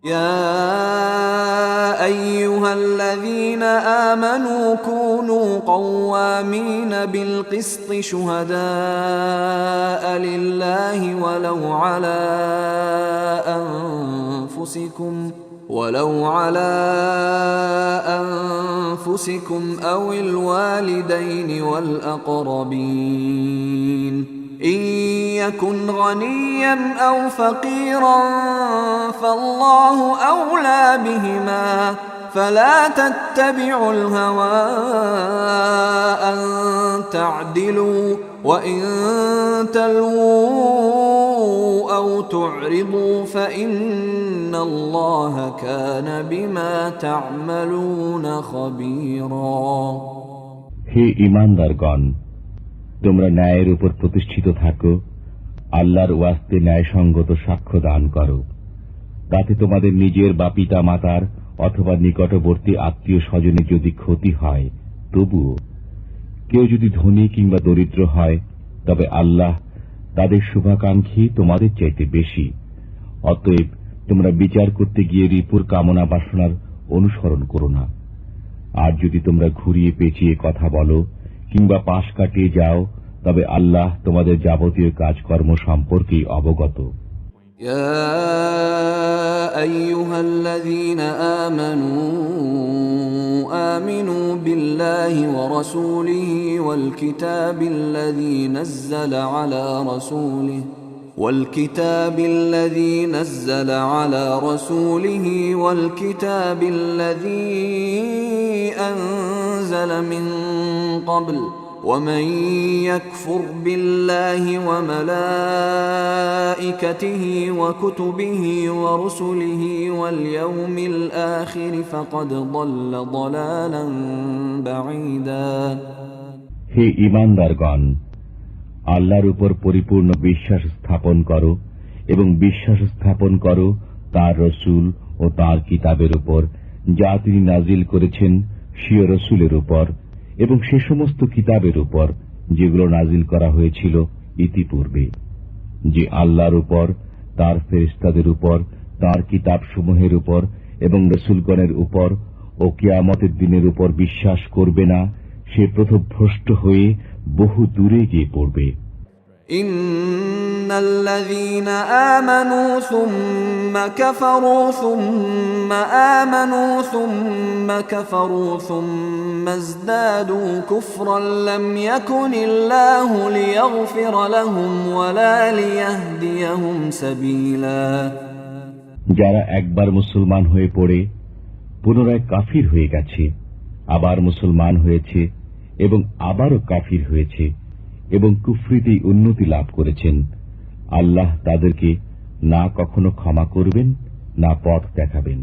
يا أيها الذين آمنوا كونوا قوامين بالقسط شهداء لله ولو على أنفسكم أو الوالدين والأقربين إن يكن غنيا أو فقيرا فالله أولى بهما فلا تتبعوا الهوى أن تعدلوا وإن تلووا أو تعرضوا فإن الله كان بما تعملون خبيرا হে ঈমানদারগণ, তোমরা ন্যায়ের উপর প্রতিষ্ঠিত থাকো, আল্লাহর ওয়াস্তে ন্যায়সঙ্গত সাক্ষ্য দান করো। তাতে তোমাদের নিজের বা পিতা মাতার অথবা নিকটবর্তী আত্মীয় স্বজনের যদি ক্ষতি হয়, তবুও কেউ যদি ধনী কিংবা দরিদ্র হয়, তবে আল্লাহ তাদের শুভাকাঙ্ক্ষী তোমাদের চাইতে বেশি। অতএব তোমরা বিচার করতে গিয়ে রিপুর কামনা বাসনার অনুসরণ করো না। আর যদি তোমরা ঘুরিয়ে পেঁচিয়ে কথা বলো কিংবা পাশ কাটিয়ে যাও, তবে আল্লাহ তোমাদের যাবতীয় কাজকর্ম সম্পর্কেই অবগত। يا أيها الذين آمنوا بالله ورسوله والكتاب الذي نزل على رسوله والكتاب الذي أنزل من قبل ومن يكفر بالله وملائكته وكتبه ورسله واليوم الآخر فقد ضل ضلالا بعيدا হে ঈমানদারগণ, আল্লাহর উপর পরিপূর্ণ বিশ্বাস স্থাপন করো এবং বিশ্বাস স্থাপন করো তার রসুল ও তার কিতাবের উপর, যা তিনি নাজিল করেছেন স্বীয় রসুলের উপর, এবং সে সমস্ত কিতাবের উপর যেগুলো নাজিল করা হয়েছিল ইতিপূর্বে, যে আল্লাহর উপর, তার ফেরেশতাদের উপর, তার কিতাবসমূহের উপর এবং রসুলগণের উপর ও কিয়ামতের দিনের উপর বিশ্বাস করবে না, সে প্রথভ্রষ্ট হয়ে বহু দূরে গিয়ে পড়বে। ইন্নাল্লাযীনা আমানু সুম্মা কাফারু সুম্মা আমানু সুম্মা কাফারু সুম্মা ইজদাদু কুফরান লাম ইয়াকুনিল্লাহু লিয়াগফিরা লাহুম ওয়ালা লিয়াহদিয়াহুম সাবিলা। যারা একবার মুসলমান হয়ে পড়ে পুনরায় কাফির হয়ে গেছে, আবার মুসলমান হয়েছে এবং আবারও কাফির হয়েছে এবং কুফরিতেই উন্নতি লাভ করেছেন, আল্লাহ তাদেরকে না কখনো ক্ষমা করবেন না পথ দেখাবেন।